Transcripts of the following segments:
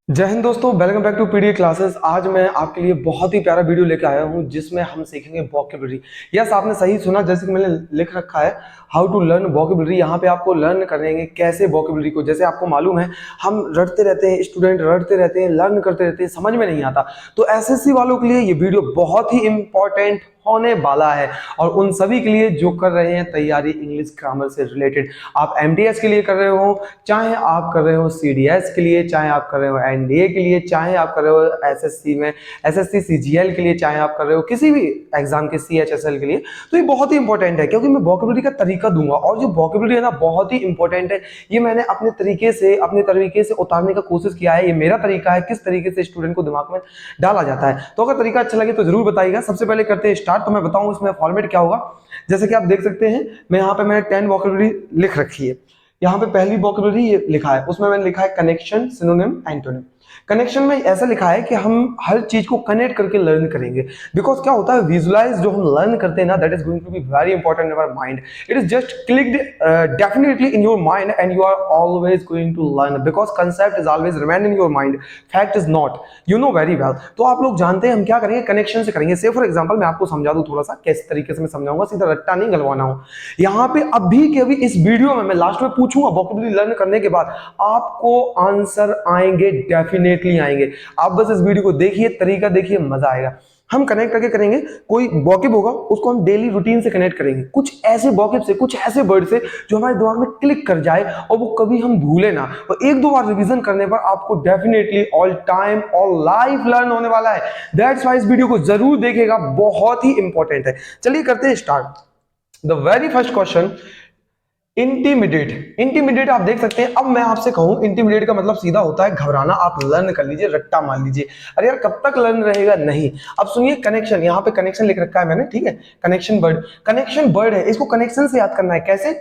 जय हिंद दोस्तों, welcome back to PDA classes. आज मैं आपके लिए बहुत ही प्यारा वीडियो लेकर आया हूं जिसमें हम सीखेंगे वोकैबुलरी। यस, आपने सही सुना, जैसे कि मैंने लिख रखा है हाउ टू लर्न वोकैबुलरी। यहाँ पे आपको लर्न करेंगे कैसे वोकैबुलरी को। जैसे आपको मालूम है हम रटते रहते हैं, स्टूडेंट रटते रहते हैं, लर्न करते रहते हैं, समझ में नहीं आता। तो एसएससी वालों के लिए ये वीडियो बहुत ही इंपॉर्टेंट होने वाला है और उन सभी के लिए जो कर रहे हैं तैयारी इंग्लिश ग्रामर से रिलेटेड। आप एमटीएस के लिए कर रहे हो, चाहे आप कर रहे हो सीडीएस के लिए, चाहे आप कर रहे हो एनडीए के लिए, चाहे आप कर रहे हो एसएससी में एसएससी सीजीएल के लिए, चाहे आप कर रहे हो किसी भी एग्जाम के सीएचएसएल के लिए। तो ये बहुत ही इंपॉर्टेंट है क्योंकि मैं वोकैबुलरी का तरीका दूंगा और जो वोकैबुलरी है ना बहुत ही इंपॉर्टेंट है। ये मैंने अपने तरीके से उतारने का कोशिश किया है। ये मेरा तरीका है किस तरीके से स्टूडेंट को दिमाग में डाला जाता है। तो अगर तरीका अच्छा लगे तो जरूर बताइएगा। सबसे पहले करते हैं स्टार्ट। तो मैं बताऊं इसमें फॉर्मेट क्या होगा। जैसे कि आप देख सकते हैं मैं यहाँ पे मैंने 10 वोकैबुलरी लिख रखी है। यहाँ पे पहली वोकैबुलरी ये लिखा है, उसमें मैंने लिखा है कनेक्शन, सिनोनिम, एंटोनिम। कनेक्शन में ऐसा लिखा है कि हम हर चीज को कनेक्ट करके लर्न करेंगे। बिकॉज क्या होता है, विजुअलाइज जो हम लर्न करते हैं ना, that is going to be very important in our mind. It is just clicked definitely in your mind and you are always going to learn because concept is always remain in your mind, fact is not, you know very well. तो आप लोग जानते हैं हम क्या करेंगे, connection से करेंगे। से फॉर एग्जाम्पल मैं आपको समझा दूं थोड़ा सा किस तरीके से मैं समझाऊंगा, सीधा रट्टा नहीं गलवाना हो। यहाँ पे अभी के अभी इस वीडियो में मैं लास्ट में पूछूंगा वोकैबुलरी लर्न करने के बाद आपको आंसर आएंगे, डेफिनेटली आएंगे। आप बस इस वीडियो को देखिए, तरीका देखिए, मजा आएगा। हम कनेक्ट करके करेंगे। कोई वोकैब होगा उसको हम डेली रूटीन से कनेक्ट करेंगे, कुछ ऐसे वोकैब से, कुछ ऐसे वर्ड से जो हमारे दिमाग में क्लिक कर जाए और वो कभी हम भूले ना। और एक दो बार रिवीजन करने पर आपको definitely all time all life learn होने वाला है। दैट्स व्हाई इस वीडियो को जरूर देखिएगा, बहुत ही इंपॉर्टेंट है। चलिए करते हैं start. The very first question, intimidate. Intimidate आप देख सकते हैं। अब मैं आपसे कहूं इंटीमिडेट का मतलब सीधा होता है घबराना। आप लर्न कर लीजिए, रट्टा मान लीजिए। अरे यार कब तक लर्न रहेगा, नहीं। अब सुनिए कनेक्शन, यहाँ पे कनेक्शन लिख रखा है मैंने, ठीक है। कनेक्शन वर्ड, कनेक्शन वर्ड है, इसको कनेक्शन से याद करना है। कैसे?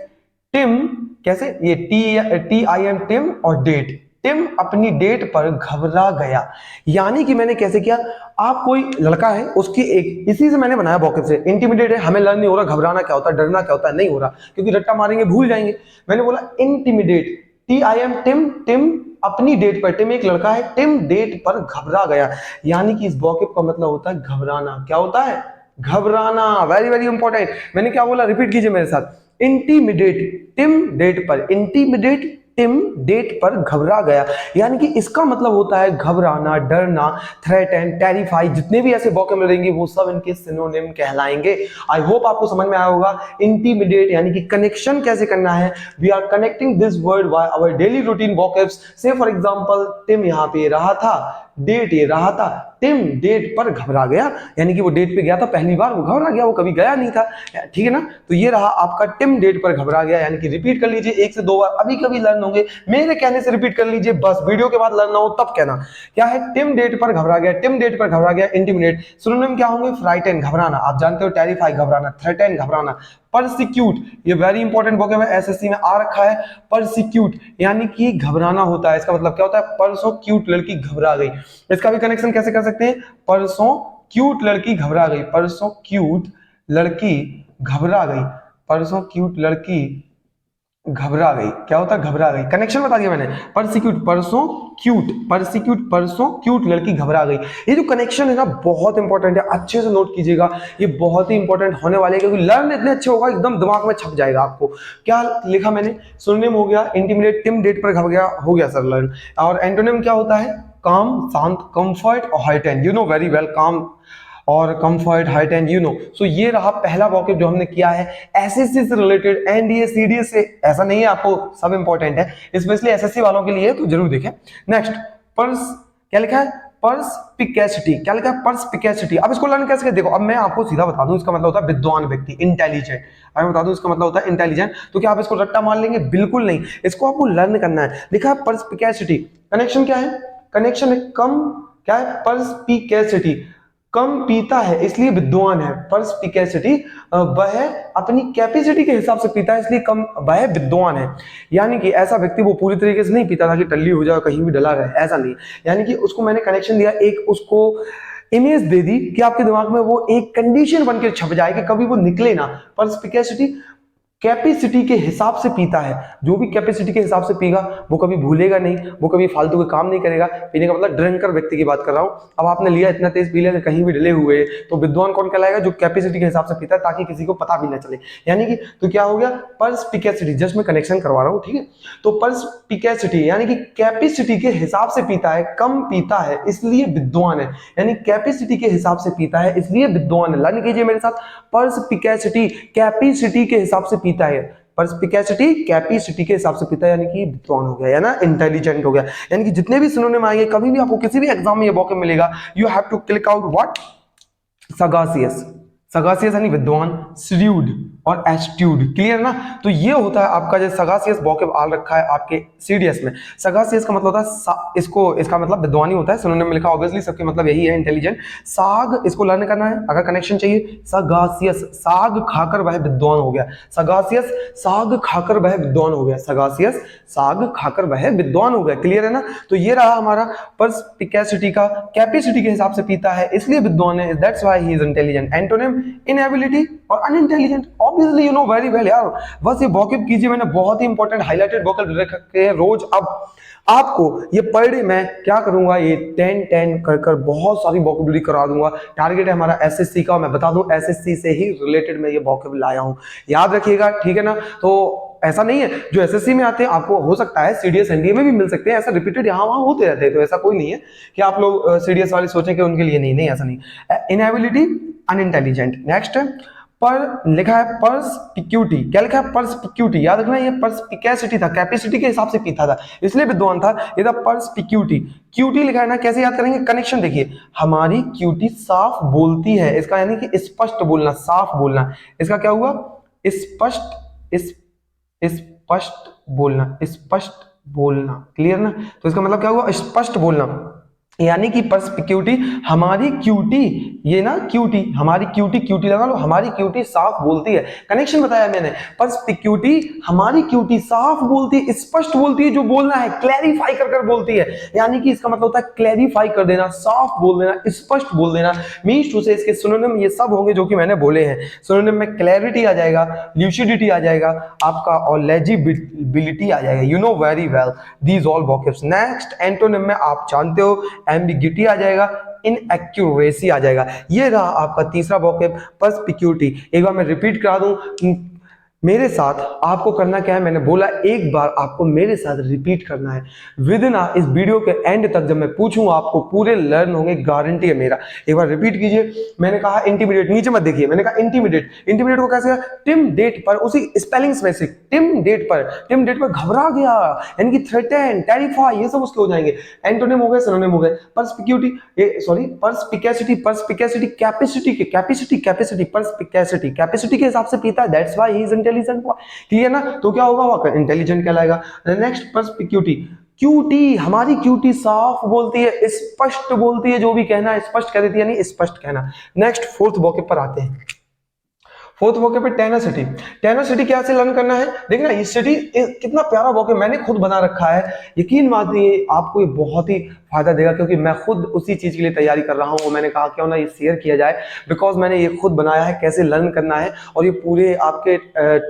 टिम, कैसे? ये टी आई एम, टिम, और डेट। टिम अपनी डेट पर घबरा गया। यानी कि मैंने कैसे किया, आप कोई लड़का है उसकी एक, इसी से मैंने बनाया वोकैब से। इंटीमिडेट है, हमें लर्न नहीं हो रहा, घबराना क्या होता है, डरना क्या होता है, नहीं हो रहा क्योंकि रट्टा मारेंगे भूल जाएंगे। मैंने बोला intimidate, T I M, Tim, Tim अपनी डेट पर, टिम एक लड़का है, टिम डेट पर घबरा गया। यानी कि इस वोकैब का मतलब होता है घबराना। क्या होता है? घबराना। Very very important. मैंने क्या बोला, रिपीट कीजिए मेरे साथ। इंटीमिडेट, टिम डेट पर, इंटीमिडेट टिम डेट पर घबरा गया। यानी कि इसका मतलब होता है घबराना, डरना, थ्रेटन, टेरिफाई। जितने भी ऐसे वोकैब मिलेंगे वो सब इनके सिनोनिम कहलाएंगे। आई होप आपको समझ में आया होगा। इंटीमिडेट यानी कि कनेक्शन कैसे करना है। We are connecting this word by our daily routine vocabs. Say for example Tim यहाँ पे रहा था, डेट ये रहा था, टिम डेट पर घबरा गया। यानी कि वो डेट पे गया था पहली बार, वो घबरा गया, वो कभी गया नहीं था, ठीक है ना। तो ये रहा आपका टिम डेट पर घबरा गया। यानी कि रिपीट कर लीजिए एक से दो बार, अभी कभी लर्न होंगे, मेरे कहने से रिपीट कर लीजिए, बस वीडियो के बाद लर्न हो तब कहना। क्या है? टिम डेट पर घबरा गया, टिम डेट पर घबरा गया। इंटीमिडेट सिनोनिम क्या होंगे? फ्राइटन घबराना, आप जानते हो, टेरिफाई घबराना, थ्रेटन घबराना, परसिक्यूट, ये वेरी इंपॉर्टेंट वोकैब है, एसएससी में आ रखा है। परसिक्यूट यानी कि घबराना होता है। इसका मतलब क्या होता है? परसों क्यूट लड़की घबरा गई। इसका भी कनेक्शन कैसे कर सकते हैं? परसों क्यूट लड़की घबरा गई, परसों क्यूट लड़की घबरा गई, परसों क्यूट लड़की घबरा गई। क्या होता है? घबरा गई। कनेक्शन बता दिया मैंने। परसिक्यूट परसों क्यूट, परसिक्यूट परसों क्यूट लड़की घबरा गई। ये जो कनेक्शन है ना बहुत इंपॉर्टेंट है, अच्छे से नोट कीजिएगा। ये बहुत ही इंपॉर्टेंट होने वाले है क्योंकि लर्न इतने अच्छे होगा एकदम दिमाग में छप जाएगा आपको। क्या लिखा मैंने? सिनोनिम हो गया इंटीमिडेट, टिम डेट पर घबरा गया, हो गया सर लर्न। और एंटोनिम क्या होता है? काम, शांत, कंफर्ट और heightened, you know very well, calm और comfort, height and you know. So ये रहा पहला वोकैब जो हमने किया है एसएससी से रिलेटेड, एनडीए सीडीएस से। ऐसा नहीं है, आपको सब इंपॉर्टेंट है, स्पेशली एसएससी वालों के लिए, तो जरूर देखें। नेक्स्ट, पर्स, क्या लिखा है? पर्सपिकेसिटी। क्या लिखा है? पर्सपिकेसिटी। अब इसको लर्न कैसे? देखो अब मैं आपको सीधा बता दूं, इसका मतलब होता है विद्वान व्यक्ति, इंटेलिजेंट। अब मैं बता दूं इसका मतलब होता है इंटेलिजेंट। तो क्या आप इसको रट्टा मान लेंगे? बिल्कुल नहीं, इसको आपको लर्न करना है। लिखा है पर्सपिकेसिटी। कनेक्शन क्या है? कनेक्शन है कम, क्या है? पर्सपिकेसिटी, कम पीता है इसलिए विद्वान है। पर्सपिकेसिटी, वह अपनी कैपेसिटी के हिसाब से पीता है इसलिए कम, वह विद्वान है। यानी कि ऐसा व्यक्ति वो पूरी तरीके से नहीं पीता ताकि टल्ली हो जाए, कहीं भी डला रहे, ऐसा नहीं। यानी कि उसको मैंने कनेक्शन दिया, एक उसको इमेज दे दी कि आपके दिमाग में वो एक कंडीशन बनकर छप जाए कि कभी वो निकले ना। पर्सपिकेसिटी कैपेसिटी के हिसाब से पीता है। जो भी कैपेसिटी के हिसाब से पीगा वो कभी भूलेगा नहीं, वो कभी फालतू के काम नहीं करेगा। पीने का मतलब ड्रिंकर व्यक्ति की बात कर रहा हूं। अब आपने लिया, इतना तेज पी लिया कि कहीं भी डले हुए, तो विद्वान कौन कहलाएगा? जो कैपेसिटी के हिसाब से पीता है, ताकि किसी को पता भी ना चले। यानी कि तो क्या हो गया? पर्सपिकेसिटी, जस्ट मैं कनेक्शन करवा रहा हूं, ठीक है। तो पर्सपिकेसिटी यानी कि कैपेसिटी के हिसाब से पीता है, कम पीता है इसलिए विद्वान है। यानी कैपेसिटी के हिसाब से पीता है इसलिए विद्वान है। लर्न कीजिए मेरे साथ, पर्सपिकेसिटी कैपेसिटी के हिसाब से पीता है, पर्सपिकेसिटी कैपेसिटी के हिसाब से पीता है, यानी कि विद्वान हो गया, या ना इंटेलिजेंट हो गया। यानी कि जितने भी सिनोनिम आएंगे, कभी भी आपको किसी भी एग्जाम में ये वोकैब मिलेगा, you have to click out what? Sagacious. Sagacious यानी विद्वान, श्रीउड और एस्ट्यूड, क्लियर ना। तो ये होता है आपका जो सगासियस वोकैब आ रखा है आपके सीडीएस में। सगासियस का मतलब होता है इसका मतलब विद्वान ही होता है, सिनोनिम में लिखा ऑब्वियसली सबके मतलब यही है, इंटेलिजेंट। साग, इसको लर्न करना है, अगर कनेक्शन चाहिए, सगासियस साग खाकर वह विद्वान हो गया। सगासियस साग खाकर वह विद्वान हो गया। सगासियस साग खाकर वह विद्वान हो गया, क्लियर है ना। तो ये रहा हमारा पर्सपिकेसिटी का, कैपेसिटी के हिसाब से पीता है इसलिए विद्वान है, that's why he is intelligent. Antonym inability और unintelligent, obviously you know very well यार। बस ये वोकैब कीजिए, मैंने बहुत ही इंपॉर्टेंट हाइलाइटेड वोकैब रखे हैं रोज। अब आपको ये पर डे मैं क्या करूंगा, ये 10 कर बहुत सारी वोकैबुलरी करा दूंगा। टारगेट है हमारा एसएससी का, मैं बता दूं एसएससी से ही रिलेटेड मैं ये वोकैब लाया हूं, याद रखिएगा, ठीक है ना। तो ऐसा नहीं है जो एसएससी में आते हैं आपको हो सकता है सीडीएस एनडीए में भी मिल सकते हैं, ऐसा रिपीटेड यहाँ वहां होते रहते हैं। तो ऐसा कोई नहीं है कि आप लोग सीडीएस वाले सोचें कि उनके लिए नहीं, नहीं ऐसा नहीं। Inability, unintelligent. नेक्स्ट पर लिखा है पर्सपिक्यूटी, क्या लिखा है? पर्सपिक्यूटी, याद रखना ये पर्सपिकेसिटी था, कैपेसिटी के हिसाब से पीता था इसलिए विद्वान था, ये था पर्सपिक्यूटी। क्यूटी लिखा है ना, कैसे याद करेंगे? कनेक्शन देखिए, हमारी क्यूटी साफ बोलती है, इसका यानी कि स्पष्ट बोलना, साफ बोलना। इसका क्या हुआ? स्पष्ट, स्पष्ट बोलना, स्पष्ट बोलना, क्लियर ना। तो इसका मतलब क्या हुआ? स्पष्ट बोलना। यानी कि पर्सपिक्यूटी, हमारी क्यूटी, ये ना क्यूटी, हमारी क्यूटी, क्यूटी लगा लो, हमारी क्यूटी साफ बोलती है। कनेक्शन बताया मैंने, पर्सपिक्यूटी हमारी क्यूटी साफ बोलती है, स्पष्ट बोलती है, जो बोलना है क्लैरिफाई कर कर बोलती है। यानी कि इसका मतलब होता है क्लैरिफाई कर देना, साफ बोल देना, स्पष्ट बोल देना। मीन्स टू से इसके सिनोनिम ये सब होंगे जो कि मैंने बोले हैं। सिनोनिम में क्लैरिटी आ जाएगा, ल्यूसिडिटी आ जाएगा आपका, और लेजिबिलिटी आ जाएगा। You know very well these all vocabs. Next antonym में आप जानते हो एम्बिग्यूटी आ जाएगा, इनएक्यूरेसी आ जाएगा। ये रहा आपका तीसरा वोकैब, पर्सपिक्यूटी। एक बार मैं रिपीट करा दूं, मेरे साथ आपको करना क्या है, मैंने बोला एक बार आपको मेरे साथ रिपीट करना है। विद इन इस वीडियो के एंड तक जब मैं पूछूंगा आपको पूरे लर्न होंगे, गारंटी है मेरा। एक बार रिपीट कीजिए। मैंने कहा इंटीमीडिएट, नीचे मत देखिए, मैंने कहा इंटीमीडिएट। इंटीमीडिएट को कैसे? टिम डेट पर, उसी स्पेलिंग्स में से टिम डेट पर, टिम डेट पर घबरा गया, यानी कि थ्रेटन, टेरिफाई, ये सब उसके हो जाएंगे। एंटोनिम हो गए, सिनोनिम हो गए। पर्सपिक्यूटी, सॉरी पर्सपिकेसिटी, पर्सपिकेसिटी कैपेसिटी के, कैपेसिटी, कैपेसिटी, पर्सपिकेसिटी कैपेसिटी के हिसाब से पीता है, that's why he is intelligent, clear ना। तो क्या होगा? वो इंटेलिजेंट कहलाएगा। नेक्स्ट पर्सपिक्यूटी, क्यूटी, हमारी क्यूटी साफ बोलती है, स्पष्ट बोलती है, जो भी कहना है स्पष्ट कह देती है, यानी स्पष्ट कहना। नेक्स्ट फोर्थ वोकैब पर आते हैं। फोर्थ वोकैब पे टेनासिटी। टेनासिटी क्या से लर्न करना है? देखना ये सिटी कितना प्यारा वोकैब मैंने खुद बना रखा है। यकीन मानिए आपको ये बहुत ही फायदा देगा, क्योंकि मैं खुद उसी चीज के लिए तैयारी कर रहा हूँ। मैंने कहा क्यों ना ये शेयर किया जाए, बिकॉज मैंने ये खुद बनाया है कैसे लर्न करना है। और ये पूरे आपके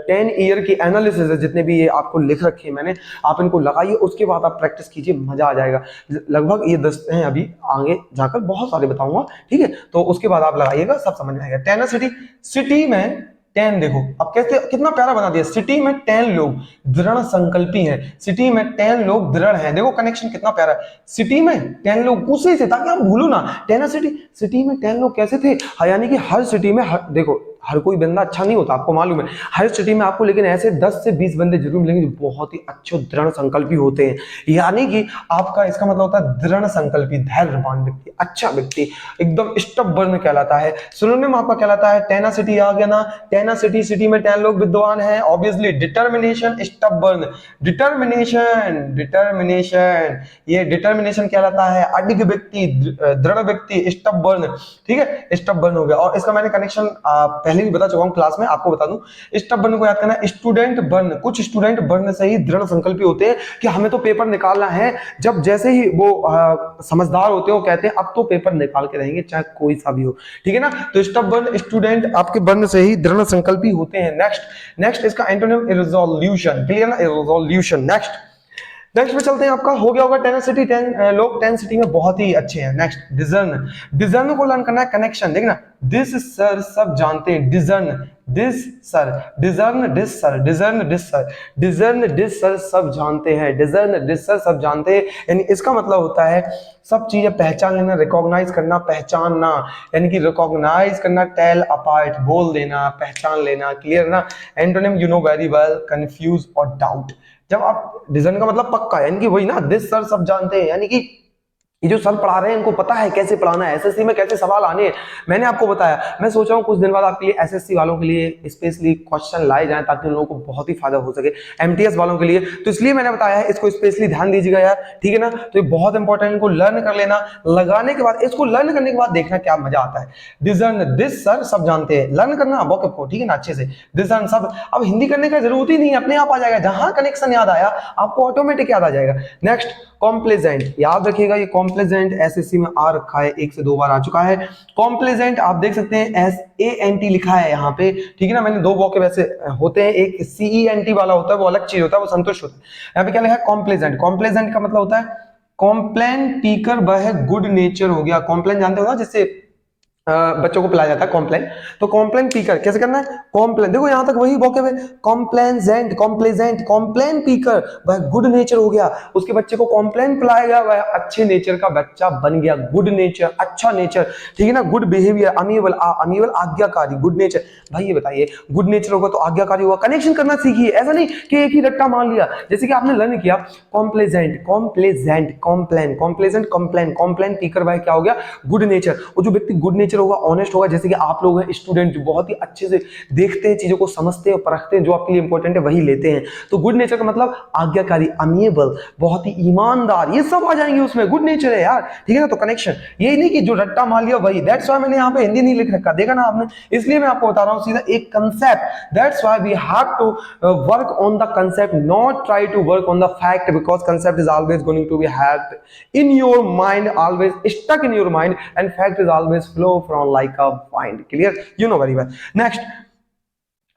10 ईयर की एनालिसिस है, जितने भी ये आपको लिख रखे हैं मैंने, आप इनको लगाइए, उसके बाद आप प्रैक्टिस कीजिए, मजा आ जाएगा। लगभग ये 10 हैं, अभी आगे जाकर बहुत सारे बताऊंगा, ठीक है। तो उसके बाद आप लगाइएगा, सब समझ में आएगा। टेनासिटी, सिटी में 10, देखो अब कैसे कितना प्यारा बना दिया। सिटी में 10 लोग दृढ़ संकल्पी हैं, सिटी में 10 लोग दृढ़ हैं। देखो कनेक्शन कितना प्यारा है, सिटी में 10 लोग, उसी से, ताकि आप भूलो ना। टेनासिटी, सिटी में 10 लोग कैसे थे? यानी कि हर सिटी में देखो हर कोई बंदा अच्छा नहीं होता, आपको मालूम है। हर सिटी में आपको लेकिन ऐसे 10 से 20 बंदे जरूर मिलेंगे जो बहुत ही अच्छे दृढ़ संकल्पी होते हैं। यानी कि आपका इसका मतलब होता है दृढ़ संकल्पी, धैर्यवान व्यक्ति, अच्छा व्यक्ति, एकदम स्टबर्न कहलाता है। सिनोनिम आपका कहलाता है टेनासिटी, आ गया ना। टेनासिटी, सिटी में 10 लोग विद्वान हैं, obviously. Determination, stubborn, determination, determination, ये डिटर्मिनेशन कहलाता है अडिग व्यक्ति, दृढ़ व्यक्ति, स्टबर्न, ठीक है, स्टबर्न हो गया। और इसका मैंने कनेक्शन पहले पहले भी बता चुका हूं क्लास में, आपको बता दूं। स्टबर्न को याद करना है, स्टूडेंट बर्न, कुछ स्टूडेंट बर्न से ही दृढ़ संकल्पी होते हैं कि हमें तो पेपर निकालना है। जब जैसे ही वो समझदार होते हैं वो कहते हैं अब तो पेपर निकाल के रहेंगे चाहे कोई सा भी हो, ठीक है ना। तो स्टबर्न स्टूडेंट आपके बर्न से ही दृढ़ संकल्पी होते हैं। नेक्स्ट इसका एंटोनिम इरेज़ोल्यूशन, क्लियर ना, इरेज़ोल्यूशन। नेक्स्ट में चलते हैं, आपका हो गया होगा टेनेसिटी, लोग टेनेसिटी में बहुत ही अच्छे हैं। नेक्स्ट डिजर्न को लर्न करना है, कनेक्शन देखना, दिस सर सब जानते हैं, discern this sir, discern this sir, discern this sir, discern this sir सब जानते हैं, डिजर्न डिस सर सब जानते हैं। यानी इसका मतलब होता है सब चीजें पहचान लेना, रिकॉग्नाइज करना, पहचानना, यानी कि रिकॉग्नाइज करना, टेल अपार्ट, बोल देना, पहचान लेना, क्लियर ना। Antonym you know very well, confuse और डाउट। जब आप डिजर्न का मतलब पक्का, यानी कि वही ना, दिस सर सब जानते हैं, यानी कि ये जो सर पढ़ा रहे हैं इनको पता है कैसे पढ़ाना है, एसएससी में कैसे सवाल आने हैं। मैंने आपको बताया, मैं सोच रहा हूँ कुछ दिन बाद आपके लिए एसएससी वालों के लिए स्पेशली क्वेश्चन लाए जाएं ताकि उन लोगों को बहुत ही फायदा हो सके, एमटीएस वालों के लिए। तो इसलिए मैंने बताया है, इसको स्पेशली ध्यान दीजिएगा यार, ठीक है ना। तो ये बहुत इंपॉर्टेंट, इनको लर्न कर लेना, लगाने के बाद, इसको लर्न करने के बाद देखना क्या मजा आता है। डिजर्न दिस सर सब जानते हैं, लर्न करना वॉकअप को, ठीक है ना, अच्छे से। डिजर्न सब, अब हिंदी करने का जरूरत ही नहीं, अपने आप आ जाएगा, जहां कनेक्शन याद आया आपको ऑटोमेटिक याद आ जाएगा। नेक्स्ट कॉम्प्लेजेंट, याद रखिएगा ये कॉम्प्लेजेंट एसएससी में आ रखा है, 1 से 2 बार आ चुका है। कॉम्प्लेजेंट आप देख सकते हैं SANT लिखा है यहाँ पे, ठीक है ना। मैंने 2 वोकैब वैसे होते हैं, एक CENT वाला होता है वो अलग चीज होता है, वो संतुष्ट होता है। यहाँ पे क्या लिखा है, कॉम्प्लेजेंट। कॉम्प्लेजेंट का मतलब होता है कॉम्प्लेन पीकर वह गुड नेचर हो गया। कॉम्प्लेन जानते हो ना, जिससे बच्चों को पिलाया जाता है, कॉम्प्लेन। तो कॉम्प्लेन पीकर कैसे करना है, कॉम्प्लेन, देखो यहां तक वही वोकैब है, कॉम्प्लेजेंट, कॉम्प्लेजेंट, कॉम्प्लेन पीकर वह गुड नेचर हो गया, उसके बच्चे को कॉम्प्लेन पिलाया गया, वह अच्छे नेचर का बच्चा बन गया। गुड नेचर, अच्छा नेचर, ठीक है ना। गुड बिहेवियर, अमीबल, अमीबल आज्ञाकारी, गुड नेचर। भाई ये बताइए, गुड नेचर होगा तो आज्ञाकारी होगा, कनेक्शन करना सीखिए, ऐसा नहीं कि एक ही रट्टा मान लिया। जैसे कि आपने लर्न किया कॉम्प्लेजेंट, कॉम्प्लेजेंट, कॉम्प्लेन, कॉम्प्लेजेंट, कॉम्प्लेन, कॉम्प्लेन पीकर वह क्या हो गया, गुड नेचर। और जो व्यक्ति गुड नेचर होगा, ऑनेस्ट होगा, जैसे कि आप लोग हैं स्टूडेंट जो बहुत ही अच्छे से देखते हैं, चीजों को समझते हैं, परखते हैं, जो आपके लिए इंपॉर्टेंट है वही लेते हैं। तो गुड नेचर का मतलब आज्ञाकारी, अमीएबल, बहुत ही ईमानदार, ये सब आ जाएंगे उसमें, गुड नेचर है यार, ठीक है ना। तो कनेक्शन यही नहीं कि जो रट्टा मार लिया वही, दैट्स व्हाई मैंने यहाँ पे हिंदी नहीं लिख रखा, देखा ना आपने, इसलिए मैं आपको बता रहा हूँ सीधा एक concept. That's why we have to work on the concept, not try to work on the fact, because concept is always going to be have in your mind, always stuck in your mind, and fact is always flow from like a wind, clear, you know very well. Next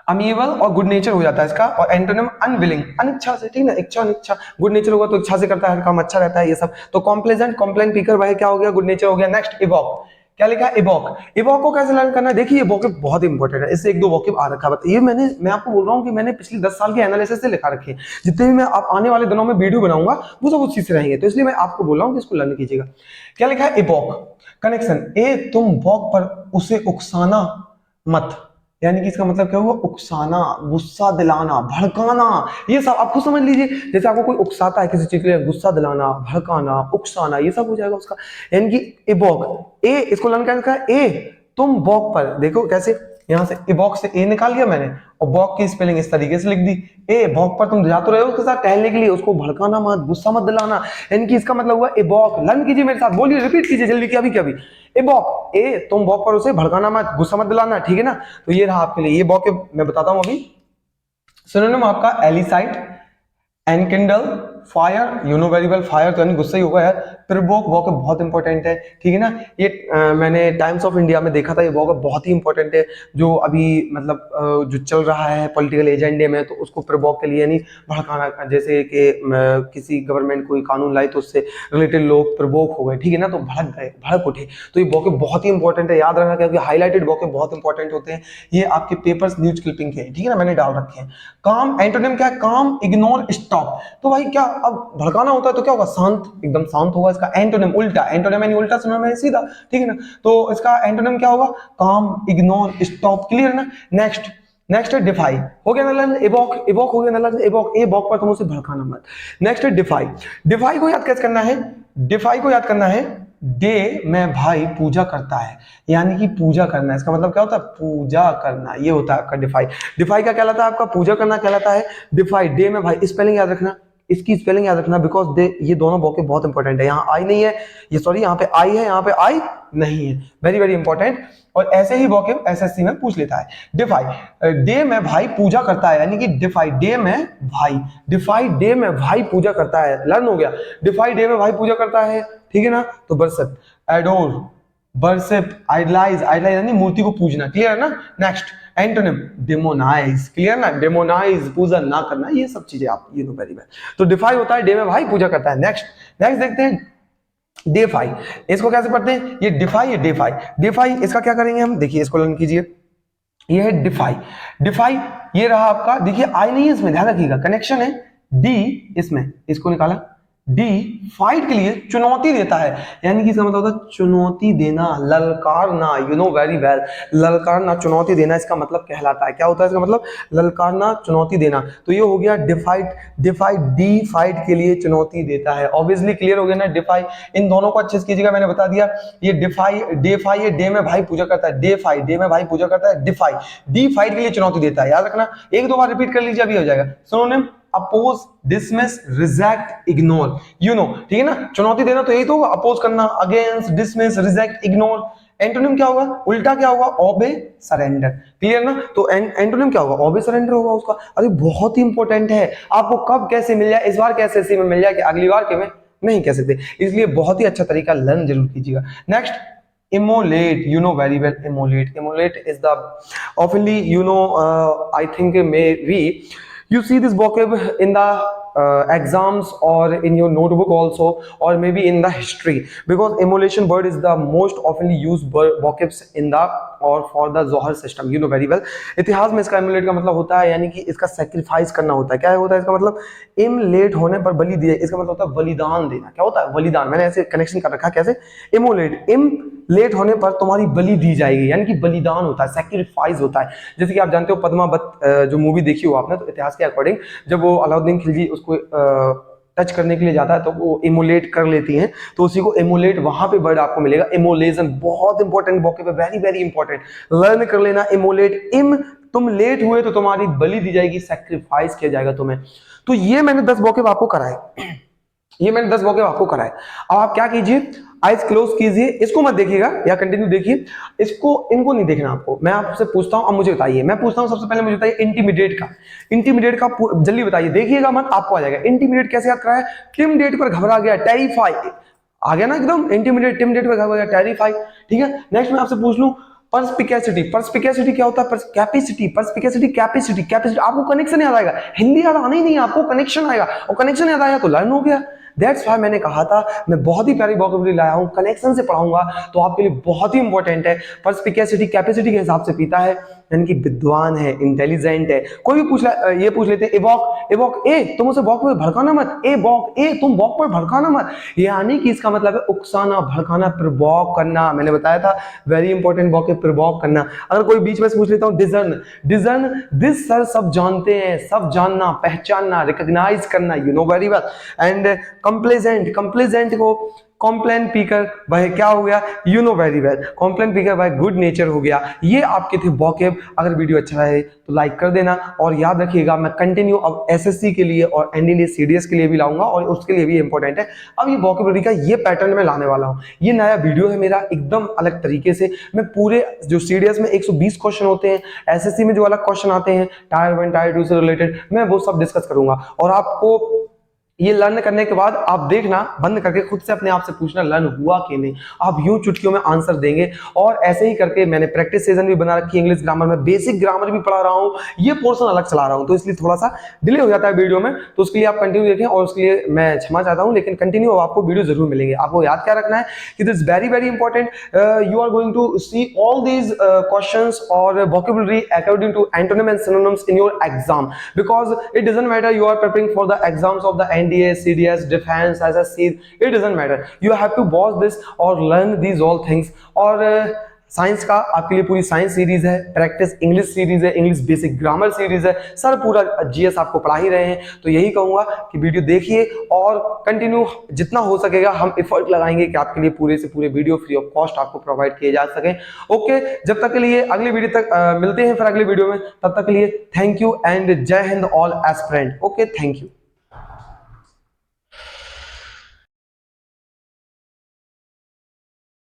amiable और good nature हो जाता है इसका, और antonym unwilling, अनिच्छा से, ठीक ना, इच्छा अनिच्छा। गुड नेचर होगा तो इच्छा से करता है, काम अच्छा रहता है, ये सब। तो कॉम्प्लेजेंट, कॉम्प्लेन पीकर वह क्या हो गया, गुड नेचर हो गया। नेक्स्ट इवॉक, क्या लिखा है, इवॉक। इवॉक को कैसे लर्न करना है, देखिए ये वोकैब बहुत इंपॉर्टेंट है, इससे 1-2 वोकैब आ रखा है। ये मैं आपको बोल रहा हूँ कि मैंने पिछले 10 साल के एनालिसिस से लिखा रखे हैं, जितने भी मैं आप आने वाले दिनों में वीडियो बनाऊंगा वो सब उस चीज से रहेंगे, तो इसलिए मैं आपको बोल रहा हूँ कि इसको लर्न कीजिएगा। क्या लिखा है, इवॉक, कनेक्शन, तुम वॉक पर उसे उकसाना मत, यानी कि इसका मतलब क्या हुआ, उकसाना, गुस्सा दिलाना, भड़काना, ये सब आप खुद समझ लीजिए। जैसे आपको कोई उकसाता है किसी चीज के लिए, गुस्सा दिलाना, भड़काना, उकसाना, ये सब हो जाएगा उसका। यानी कि इवॉक, इसको लर्न करना है, तुम वॉक पर, देखो कैसे, यहां से इवॉक से ए निकाल लिया मैंने, और वॉक की स्पेलिंग इस तरीके से लिख दी। वॉक पर तुम जा तो रहे हो उसके साथ टहलने के लिए, उसको भड़काना मत, गुस्सा मत दिलाना, यानी कि इसका मतलब हुआ इवॉक। लर्न कीजिए मेरे साथ, बोलिए, रिपीट कीजिए जल्दी, क्या अभी इवॉक, तुम वॉक पर उसे भड़काना मत, गुस्सा मत दिलाना, ठीक है ना। तो ये रहा आपके लिए, ये वॉक मैं बताता हूं अभी। सिनोनिम आपका एलिसाइड, enkindle, fire, you know very well, fire तो यानी गुस्सा ही होगा यार। प्रोवोक वॉकअप बहुत इंपॉर्टेंट है, ठीक है ना। ये मैंने टाइम्स ऑफ इंडिया में देखा था, ये वॉकअप बहुत ही इंपॉर्टेंट है, जो अभी मतलब जो चल रहा है पॉलिटिकल एजेंडे में, तो उसको प्रोवोक के लिए यानी भड़काना, जैसे कि किसी गवर्नमेंट कोई कानून लाई तो उससे रिलेटेड लोग प्रोवोक हो गए, ठीक है ना, तो भड़क गए, भड़क उठे। तो ये वॉकअप बहुत ही इंपॉर्टेंट है, याद रखना, क्योंकि हाईलाइटेड वॉकअप बहुत इंपॉर्टेंट होते हैं। ये आपके पेपर्स न्यूज क्लिपिंग के, ठीक है ना, मैंने डाल रखे हैं। काम, एंटोनिम क्या है, काम, इग्नोर, स्टॉप। तो भाई क्या, अब भड़काना होता है तो क्या होगा, शांत, एकदम शांत होगा। इसका एंटोनिम उल्टा, एंटोनिम यानी उल्टा सुनना में सीधा, ठीक है ना। तो इसका एंटोनिम क्या होगा, काम, इग्नोर, स्टॉप, क्लियर है ना। नेक्स्ट है डिफाई, हो गया ना लर्न, इवॉक हो गया ना लर्न, इवॉक पर तुम उसे भड़काना मत। नेक्स्ट है डिफाई। डिफाई को याद कैसे करना है, डिफाई को याद करना है, डे में भाई पूजा करता है, यानी कि पूजा करना है, इसका मतलब क्या होता है, पूजा करना, ये होता है आपका डिफाई। डिफाई का कहलाता है आपका पूजा करना कहलाता है डिफाई। डे में भाई, स्पेलिंग याद रखना, इसकी स्पेलिंग याद रखना, बिकॉज ये दोनों वोकेब बहुत इंपॉर्टेंट है। यहाँ आई नहीं है, ये सॉरी यहाँ पे आई है, यहाँ पे आई नहीं है, वेरी वेरी इंपॉर्टेंट। और ऐसे ही वोकेब एसएससी में पूछ लेता है। डिफाई, डे में भाई पूजा करता है, यानी कि डिफाई डे में भाई, डिफाई डे में भाई पूजा करता है, लर्न हो गया। डिफाई डे में भाई पूजा करता है, ठीक है ना। तो worship, adore, worship, idolize, idolize यानी मूर्ति को पूजना, क्लियर है ना। नेक्स्ट एंटोनिम, डेमोनाइज, क्लियर ना, डेमोनाइज पूजा ना करना, ये सब चीजें आप ये नो वेरी वेल। तो डिफाई होता है डे में भाई पूजा करता है। नेक्स्ट नेक्स्ट देखते हैं डेफाई, इसको कैसे पढ़ते हैं, ये डिफाई है डेफाई। डिफाई इसका क्या करेंगे हम, देखिए इसको लर्न कीजिए, ये है डिफाई। डिफाई ये रहा आपका, देखिए आई नहीं है इसमें, ध्यान रखिएगा, कनेक्शन है डी इसमें, इसको निकाला। डी फाइट के लिए चुनौती देता है, यानी कि इसका मतलब होता है चुनौती देना, ललकारना, यू नो वेरी वेल, ललकारना, चुनौती देना इसका मतलब कहलाता है। क्या होता है इसका मतलब, ललकारना, चुनौती देना। तो ये हो गया डिफाइट, डिफाइट, डी फाइट के लिए चुनौती देता है। ऑब्वियसली क्लियर हो गया ना, डिफाई, इन दोनों को अच्छे से कीजिएगा, मैंने बता दिया। ये डिफाई, डेफाई ये डे में भाई पूजा करता है, डेफाई डे में भाई पूजा करता है, डिफाई डी फाइट के लिए चुनौती देता है, याद रखना। एक दो बार रिपीट कर लीजिए, अभी हो जाएगा। Synonym, oppose, dismiss, reject, ignore, you know, ठीक है ना। चुनौती देना तो यही तो होगा, अपोज करना, against, dismiss, reject, ignore. Antonym क्या होगा, उल्टा क्या होगा, ओबे, सरेंडर, क्लियर ना। तो एंटोनिम क्या होगा, ओबे, सरेंडर होगा उसका। अरे बहुत ही इंपॉर्टेंट है, आपको कब कैसे मिल जाए, इस बार कैसे एसएससी में मिल जाए कि अगली बार के में नहीं कह सकते, इसलिए बहुत ही अच्छा तरीका लर्न जरूर कीजिएगा। Next immolate, you know very well, immolate is the oftenly, you know, I think maybe you see this vocab in the exams or in your notebook also, or maybe in the history, because immolation word is the most oftenly used vocabs in the or for the Zohar system, you know very well। इतिहास में इसका immolate का मतलब होता है, यानी कि इसका sacrifice करना होता है। क्या होता है इसका मतलब, immolate होने पर बलि दिया, इसका मतलब होता है बलिदान देना। क्या होता है, बलिदान, मैंने ऐसे कनेक्शन कर रखा है, कैसे, immolate, लेट होने पर तुम्हारी बलि दी जाएगी, यानी कि बलिदान होता है, सैक्रिफाइस होता है। जैसे कि आप जानते हो पद्मावत जो मूवी देखी हो आपने, तो इतिहास के अकॉर्डिंग जब वो अलाउद्दीन खिलजी उसको टच करने के लिए जाता है तो वो इमोलेट कर लेती हैं, तो उसी को इमोलेट, वहां पे वर्ड आपको मिलेगा इमोलेशन। बहुत इंपॉर्टेंट वोकैब है, वेरी वेरी इंपॉर्टेंट, लर्न कर लेना। इमोलेट, तुम लेट हुए तो तुम्हारी बलि दी जाएगी, सैक्रिफाइस किया जाएगा तुम्हें। तो ये मैंने 10 वोकैब आपको कराए, ये मैंने 10 वोकैब आपको कराए। अब आप क्या कीजिए, आइज क्लोज कीजिए, इसको मत देखिएगा या कंटिन्यू देखिए, इसको, इनको नहीं देखना आपको। मैं आपसे पूछता हूं, अब मुझे बताइए, मैं पूछता हूं सबसे पहले मुझे बताइए इंटीमीडिएट का, इंटीमीडिएट का जल्दी बताइए, देखिएगा मत, आपको आ जाएगा। इंटीमीडिएट कैसे याद कराया, टिमडेट पर घबरा गया, टेरिफाई, आ गया ना एकदम, इंटीमीडिएट टिमडेट पर घबरा गया, टेरिफाई, ठीक है। नेक्स्ट मैं आपसे पूछ लूं पर्सपिकेसिटी, पर्सपिकेसिटी क्या होता है, कैपेसिटी, पर्सपिकेसिटी, कैपेसिटी, कैपेसिटी, आपको कनेक्शन याद आएगा, हिंदी याद आना ही नहीं है आपको, कनेक्शन आएगा, और कनेक्शन याद आया तो लर्न हो गया। दैट्स व्हाई मैंने कहा था मैं बहुत ही प्यारी वोकैबुलरी लाया हूं, कनेक्शन से पढ़ाऊंगा तो आपके लिए बहुत ही इंपॉर्टेंट है। पर्सपिकेसिटी कैपेसिटी के हिसाब से पीता है, यानी कि विद्वान है, इंटेलिजेंट है। कोई भी ये पूछ लेते हैं इवॉक, इवॉक, ए तुम उसे वॉक पर भड़काना मत, ए वॉक, ए तुम वॉक पर भड़काना मत, यानी कि इसका मतलब है उकसाना, भड़काना, प्रवॉक करना। मैंने बताया था वेरी इंपॉर्टेंट वॉक है प्रवॉक करना। अगर कोई बीच में से पूछ लेता हूं डिजर्न, डिजर्न, दिस सर सब जानते हैं, सब जानना, पहचानना, रिकॉग्नाइज करना, you know very well. And complaisant, complaisant को कॉम्प्लेन पीकर वह क्या हो गया, you know very well, Complan पीकर वह गुड नेचर हो गया। ये आपके थे वोकैब। अगर वीडियो अच्छा रहे तो लाइक कर देना, और याद रखिएगा मैं कंटिन्यू अब एसएससी के लिए और एनडीए सीडीएस के लिए भी लाऊंगा, और उसके लिए भी इंपॉर्टेंट है। अब ये वोकैबुलरी का ये पैटर्न में लाने वाला हूं, ये नया वीडियो है मेरा एकदम अलग तरीके से। मैं पूरे जो सीडीएस में 120 क्वेश्चन होते हैं, एसएससी में जो अलग क्वेश्चन आते हैं टायर 1 टायर 2 से रिलेटेड, मैं वो सब डिस्कस करूंगा। और आपको ये लर्न करने के बाद आप देखना, बंद करके खुद से अपने आप से पूछना लर्न हुआ कि नहीं, आप यूं चुटकियों में आंसर देंगे। और ऐसे ही करके मैंने प्रैक्टिस सेशन भी बना रखी है, इंग्लिश ग्रामर में बेसिक ग्रामर भी पढ़ा रहा हूं, ये पोर्शन अलग चला रहा हूं, तो इसलिए थोड़ा सा डिले हो जाता है वीडियो में, तो उसके लिए आप कंटिन्यू देखें, और उसके लिए मैं क्षमा चाहता हूं, लेकिन कंटिन्यू आपको वीडियो जरूर मिलेंगे। आपको याद क्या रखना है कि this very very important, you are going to see all these questions और vocabulary according to antonym and synonyms in your exam, because it doesn't matter you are preparing for the exams of the NDA, CDS, defense, SSC, it doesn't matter, you have to watch this or learn these all things। और science का आपके लिए पूरी science series है, practice English series है, English basic grammar series है, sir पूरा GS आपको पढ़ा ही रहे हैं। तो यही कहूंगा कि वीडियो देखिए और कंटिन्यू जितना हो सकेगा हम एफर्ट लगाएंगे कि आपके लिए पूरे से पूरे वीडियो फ्री ऑफ कॉस्ट आपको प्रोवाइड किए जा सके। ओके, जब तक के लिए अगली वीडियो तक मिलते हैं फिर अगली वीडियो में, तब तक के लिए थैंक यू एंड जय Hind all aspirant. Okay, thank you.